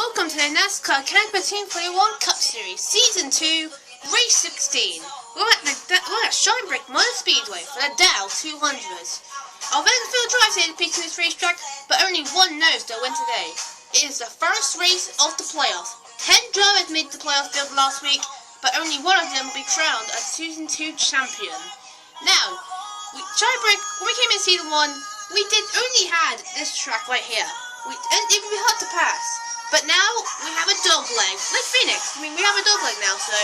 Welcome to the NASCAR CST31 Cup Series, Season 2, Race 16. We're at Shinebreak Motor Speedway for the Dow 200. Our Vegasville drives here to peak to this racetrack, but only one knows they'll win today. It is the first race of the playoffs. 10 drivers made the playoff field last week, but only one of them will be crowned as Season 2 champion. Now, Shinebreak, when we came in Season 1, we only had this track right here. It would be hard to pass. But now, we have a dog leg. Like Phoenix. I mean, we have a dog leg now, so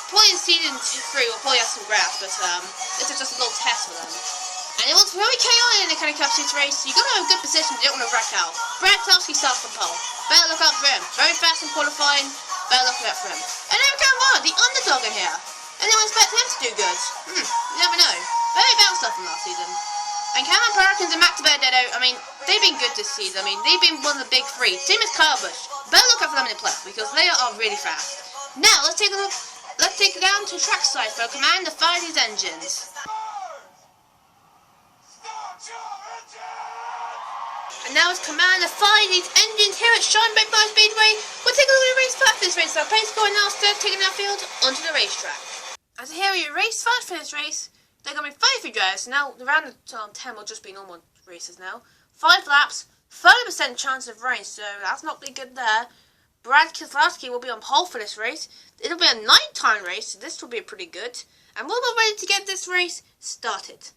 probably in Season 3 we'll probably have some grass, but this is just a little test for them. And it was very chaotic in the kind of Cup Series race, so you gotta have a good position, you don't want to wreck out. Brad Telsky starts from pole. Better look out for him. Very fast in qualifying, better look out for him. And there we go, the underdog in here. Anyone expect him to do good? You never know. Very bounced off from last season. And Cameron Perkins and Max Benedetto, I mean, they've been good this season. I mean, they've been one of the big three. Same as Kyle Busch. Better look out for them in the playoffs because they are really fast. Now, let's take it down to trackside for Command to fire these engines. And now it's Command to fire these engines here at Shinebreak Motor Speedway. We'll take a look at the race path for this race. Our pace going now instead of taking our field onto the racetrack. As here we race fast for this race. They're going to be 5 drivers. Now, the round of 10 will just be normal races now. 5 laps, 30% chance of rain, so that's not really good there. Brad Keselowski will be on pole for this race. It'll be a nighttime race, so this will be pretty good. And we're all ready to get this race started.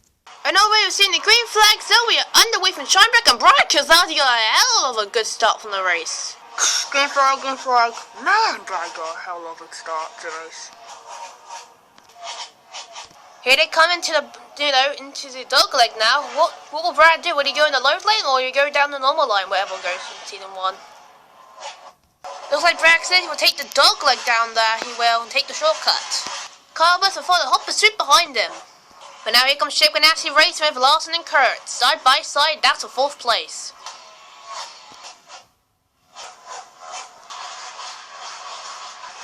And already we've seen the green flag, so we are underway from Shinebreak, and Brad Keselowski got a hell of a good start from the race. Green flag, green flag. Man, Brad got a hell of a start to the race. Here they come into the dog leg now. What will Brad do? Will he go in the load lane or will he go down the normal line, wherever goes in Season 1? Looks like Brad said he will take the dog leg down there, he will, and take the shortcut. Kyle Busch will follow the hot pursuit behind him. But now here comes Chip Ganassi racing with Larson and Kurt. Side by side, that's a 4th place.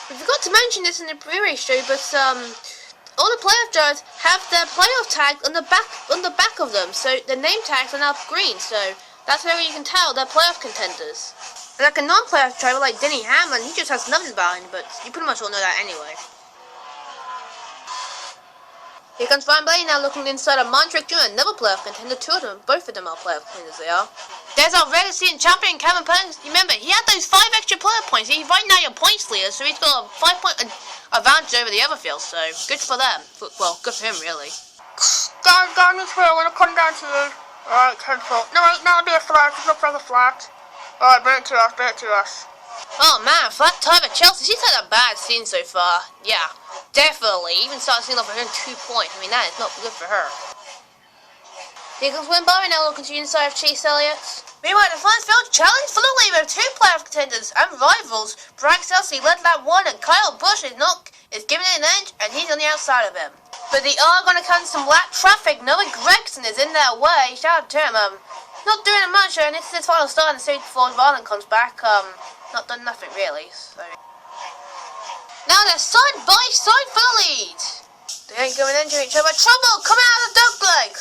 We forgot to mention this in the pre-race show, but all the playoff drivers have their playoff tag on the back of them, so the name tags are now green, so that's where you can tell they're playoff contenders. Like a non-playoff driver like Denny Hamlin, he just has nothing behind him, but you pretty much all know that anyway. Here comes Ryan Blaney now looking inside of Montreux Jr., another playoff contender. Both of them are playoff contenders, they are. There's our regular season champion, Cameron Perkins. Remember, he had those 5 extra playoff points. He's right now your points leader, so he's got a 5-point advantage over the other field, so good for them. Well, good for him, really. Down this hill, when I come down to you. Alright, cancel. No, wait, now it'll be a flat. It looks like a flat. Alright, bring it to us. Oh man, flat tire at Chelsea. She's had a bad season so far. Yeah, definitely. Even started seeing off her own 2 points. I mean, that is not good for her. Here comes Win Barry now looking to the inside of Chase Elliott. Meanwhile, the front field challenge for the lead with 2 playoff contenders and rivals. Brad Keselowski led lap 1 and Kyle Busch is giving it an edge and he's on the outside of him. But they are going to come some lap traffic. Noah Gragson is in their way. Shout out to him. Not doing much, and it's his final start in the stage before Varlin comes back. Not done nothing really. So now they're side by side for the lead. They ain't going into each other. Trouble coming out of the dog leg.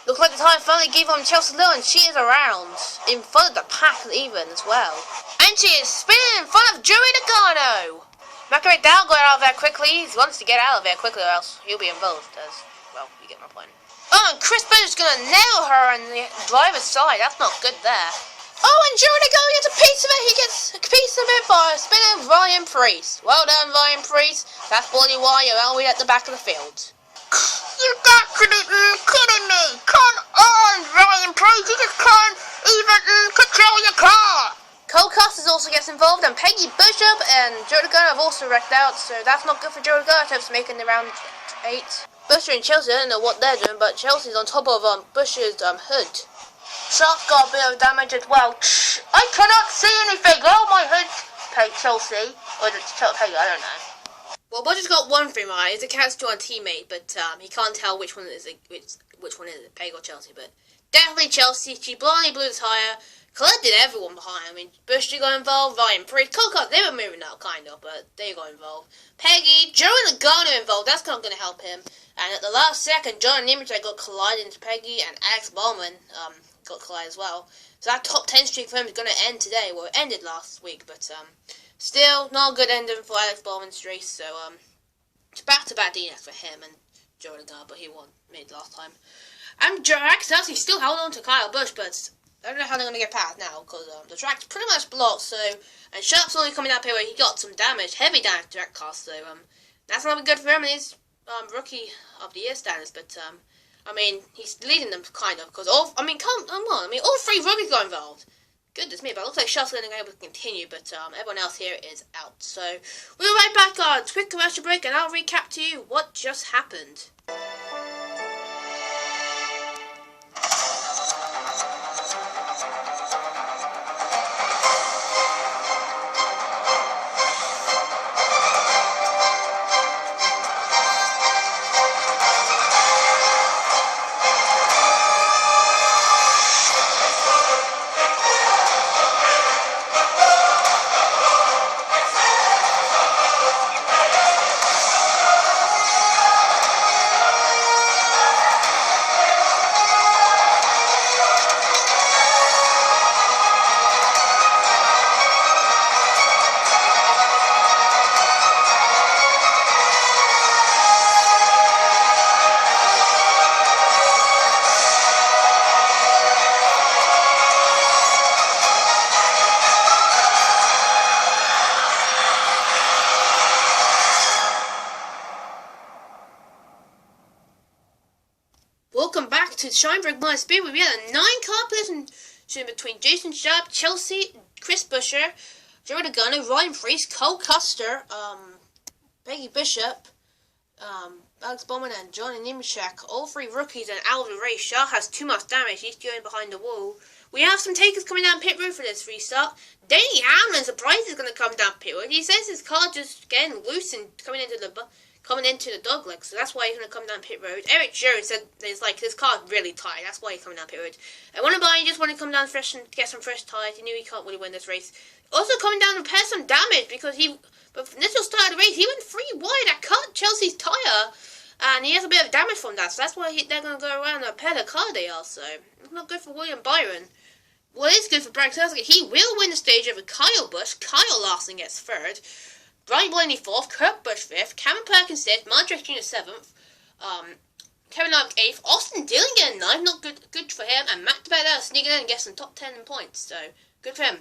Looks like the tire finally gave on Chelsea Little, and she is around in front of the pack even as well. And she is spinning in front of Joey Logano. McElroy Dow got out of there quickly. He wants to get out of there quickly, or else he'll be involved. As well, you get my point. Oh, and Chris Busch is gonna nail her on the driver's side. That's not good there. Oh, and Joey Logano gets a piece of it. He gets a piece of it by spinning Ryan Preece. Well done, Ryan Preece. That's probably why you're all the way at the back of the field. You got to be kidding me! Come on, Ryan Preece, you just can't even control your car! Cole Custer also gets involved, and Peggy Bishop and Joe Logano have also wrecked out, so that's not good for Joe Logano making the round 8. Buescher and Chelsea, I don't know what they're doing, but Chelsea's on top of Busch's hood. Shark got a bit of damage as well. I cannot see anything! Oh, my hood! Chelsea. Or is it Peggy? I don't know. Well, Busch has got one thing right. It's a cat's to a teammate, but he can't tell which one is it, Peg or Chelsea. But definitely Chelsea. She blindly blew the tire, collected everyone behind. I mean, Busch got involved, Ryan Preece, Cole, they were moving out kind of, but they got involved. Peggy, Joey Logano involved. That's not going to help him. And at the last second, John Nemechek got collided into Peggy, and Alex Bowman got collided as well. So that top 10 streak for him is going to end today. Well, it ended last week, but still not a good ending for Alex Bowman's race. So it's back-to-back DNF for him and Joe Logano, but he won mid last time. And Drax actually still held on to Kyle Busch, but I don't know how they're going to get past now because the track's pretty much blocked. So and Sharp's only coming out here where he got some damage, heavy damage to that car. So that's not good for him in his rookie of the year standards. But I mean, he's leading them kind of because all I mean, come on, I mean, all three rookies got involved. Goodness me, but it looks like Sharp's going to be able to continue, but everyone else here is out. So we'll be right back on a quick commercial break, and I'll recap to you what just happened. Welcome back to Scheinberg Minor Speed. We had a 9-car position between Jason Sharp, Chelsea, Chris Buescher, Joe Logano, Ryan Preece, Cole Custer, Peggy Bishop, Alex Bowman, and Johnny Nemechek. All three rookies and out of the race. Sharp has too much damage. He's going behind the wall. We have some takers coming down pit road for this restart. Danny Hamlin, surprised he's going to come down pit road. He says his car just getting loose and coming into the dog leg, so that's why he's going to come down pit road. Eric Jones said it's like his car's really tight, that's why he's coming down pit road. And Wonderby just want to come down fresh and get some fresh tyres. He knew he can't really win this race. Also coming down to repair some damage because but from initial start of the race, he went 3 wide. That cut Chelsea's tyre, and he has a bit of damage from that, so that's why they're going to go around and repair the car they are, so it's not good for William Byron. What is good for Brad Keselowski, he will win the stage over Kyle Busch. Kyle Larson gets 3rd. Brian Blaney 4th, Kurt Busch 5th, Cameron Perkins 6th, Mark Jr. 7th, Kevin Harvick 8th, Austin Dillon getting 9th, not good for him, and Matt DiBella sneaking in and getting some top 10 in points, so good for him.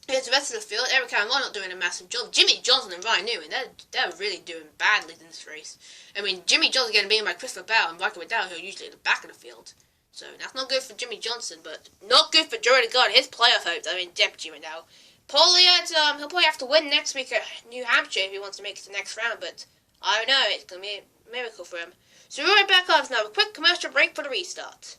Here's the rest of the field. Eric Cameron not doing a massive job. Jimmy Johnson and Ryan Newman, they're really doing badly in this race. I mean, Jimmy Johnson getting beaten by Christopher Bell and Michael McDowell, who are usually at the back of the field. So that's not good for Jimmy Johnson, but not good for Joey Logano, his playoff hopes. I mean, Jimmy now. Paul Leonard, he'll probably have to win next week at New Hampshire if he wants to make it to the next round, but I don't know, it's going to be a miracle for him. So we're right back after now, a quick commercial break for the restart.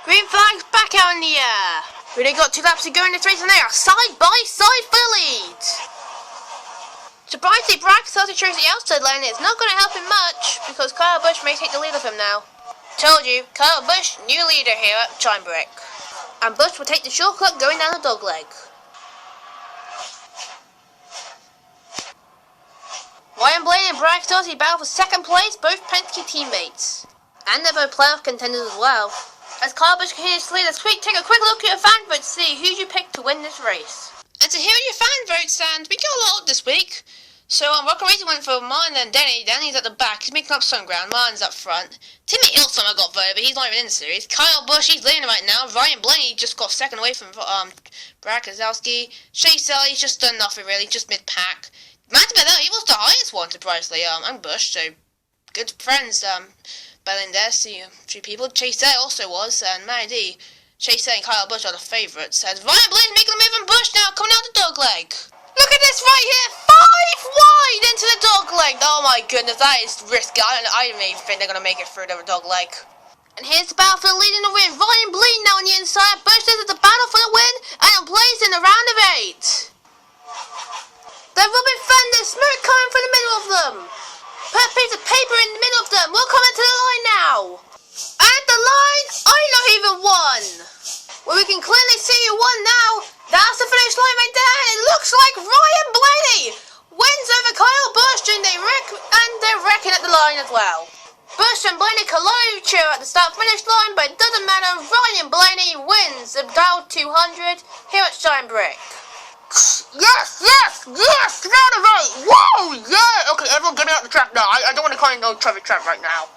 Green flags back out in the air. We only got 2 laps to go in this race and they are side by side for the lead. Surprisingly, Brad Keselowski chose the outside lane. It's not going to help him much because Kyle Busch may take the lead of him now. Told you, Kyle Busch, new leader here at Scheinberg. And Busch will take the shortcut going down the dog leg. Ryan Blaney and Brad Keselowski battle for 2nd place, both Penske teammates. And they're both playoff contenders as well. As Kyle Busch continues to lead, let's take a quick look at your fan votes to see who you picked to win this race. And to hear your fan votes, and we got a lot this week. So Rocket Racing went for Martin and Denny. Denny's at the back, he's making up some ground. Martin's up front. Timmy Ilsummer got voted, but he's not even in the series. Kyle Busch, he's leading right now. Ryan Blaney just got 2nd away from Brad Keselowski. Chase Elliott, he's just done nothing really, just mid-pack. Matt DiBella, he was the highest one, surprisingly. And Busch, so good friends. Belling there, see 3 people. Chase Elliott also was, and Matty D. Chase Elliott and Kyle Busch are the favourites. As Ryan Blaney making a move on Busch now, coming out the dog leg. Look at this right here, 5 wide into the dog leg. Oh my goodness, that is risky. I don't even think they're going to make it through the dog leg. And here's the battle for the lead in the win. Ryan Blaney now on the inside. Busch is at the battle for the win, and in place in the round of 8. The Robin Fender, smoke coming from the middle of them. put a piece of paper in the middle of them. We'll come into the line now. And at the line, I know who even won. Well, we can clearly see who won now. That's the finish line right there, and it looks like Ryan Blaney wins over Kyle Busch, and they're wrecking at the line as well. Busch and Blaney collide at the start-finish line, but it doesn't matter. Ryan Blaney wins the Dow 200 here at Shine Brick. Yes! Round of eight! Whoa! Yeah! Okay, everyone get me out the track now. I don't want to call no traffic trap right now.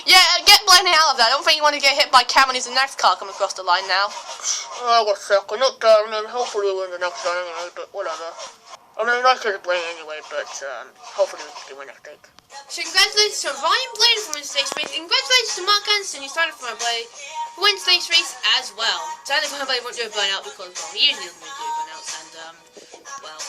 Yeah, get Blaney out of that. I don't think you want to get hit by Cam when he's the next car coming across the line now. Oh, what a second. Not done. I mean, hopefully we'll win the next one anyway, but whatever. I mean, I could Blaney anyway, but hopefully we can win next week. So congratulations to Ryan Blaney for winning stage race, and congratulations to Mark Anderson, who started from Blaney, who wins stage race as well. Sadly, Ryan Blaney won't do a burnout because, well, he usually doesn't really do burnouts, and, well,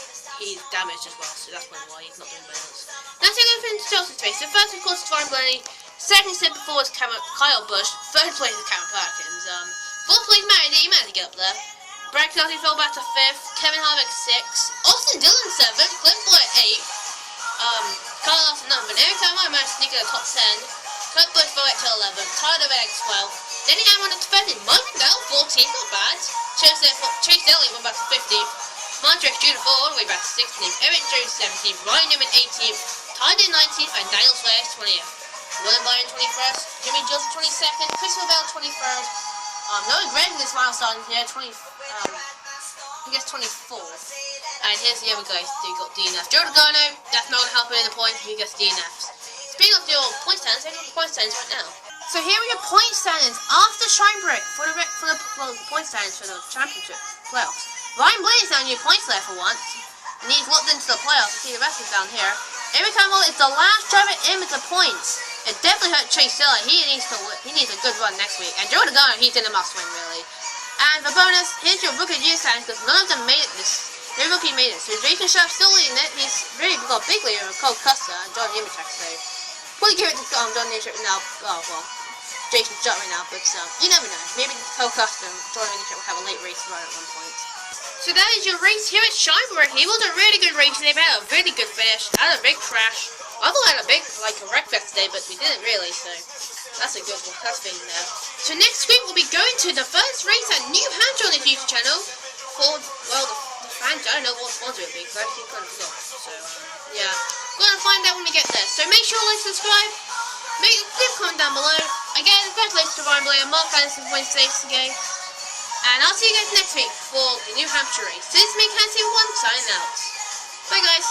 he's damaged as well, so that's probably why he's not doing burnouts. Now, so we're going to finish Chelsea's race. So first, of course, is Ryan Blaney. Second step before was Kyle Busch. Third place is Cameron Perkins. Fourth place, he managed to get up there. Brad Kelly fell back to 5th. Kevin Harvick 6th. Austin Dillon 7th. Clint Boyd 8th. Kyle Larson 9th. And every time I managed to sneak in the top 10. Kurt Busch fell back to 11th. Tyler Reddick 12th. Denny Hamlin at 20th. Mike Bell 14th. Not bad. Chase Elliott went back to 15th. Montreux Jr. all the way back to 16th. Eric Jones 17th. Ryan Newman 18th. Tyler 19th. And Daniel Swear 20th. William Byron 21st, Jimmy Johnson 22nd, Christopher Bell 23rd, Noah Greg in this milestone here, I guess 24th, and here's the other guys who got DNF. Joe Logano, that's not going to help him in the points, he gets DNFs. Speaking of your point standings, take a look at the point standings right now. So here are your point standings after Shine Brick for the point standings for the championship playoffs. Ryan Blaney's down your points there for once, and he's looked into the playoffs to see the rest is down here. Every time it's the last driver in with the points. It definitely hurt Chase Dillon. He needs a good run next week. And Joe Logano, he's in a must-win, really. And for bonus, here's your rookie year standings, because none of them made it no rookie made it. So Jason Sharp still leading it. He's really got a big leader with Cole Custer and John Nemechek. So probably give it to John Nemechek now. Oh well, Jason Sharp right now, but you never know. Maybe Cole Custer and John Nemechek will have a late race run at one point. So that is your race here at Shine Brick. He was a really good race. They've had a really good finish. Had a big crash. I thought I had a big, a wreck fest today, but we didn't really, so that's a good one. That's being there. So next week we'll be going to the first race at New Hampshire on this YouTube channel for, well, the fans. I don't know what sponsor it will be, because I keep kind of forgot. So, yeah. We're going to find out when we get there. So make sure to like, subscribe, leave a comment down below. Again, congratulations to Ryan Blair and Mark Anderson for winning today's game. And I'll see you guys next week for the New Hampshire race. This is me, Cancy1, signing out. Bye, guys.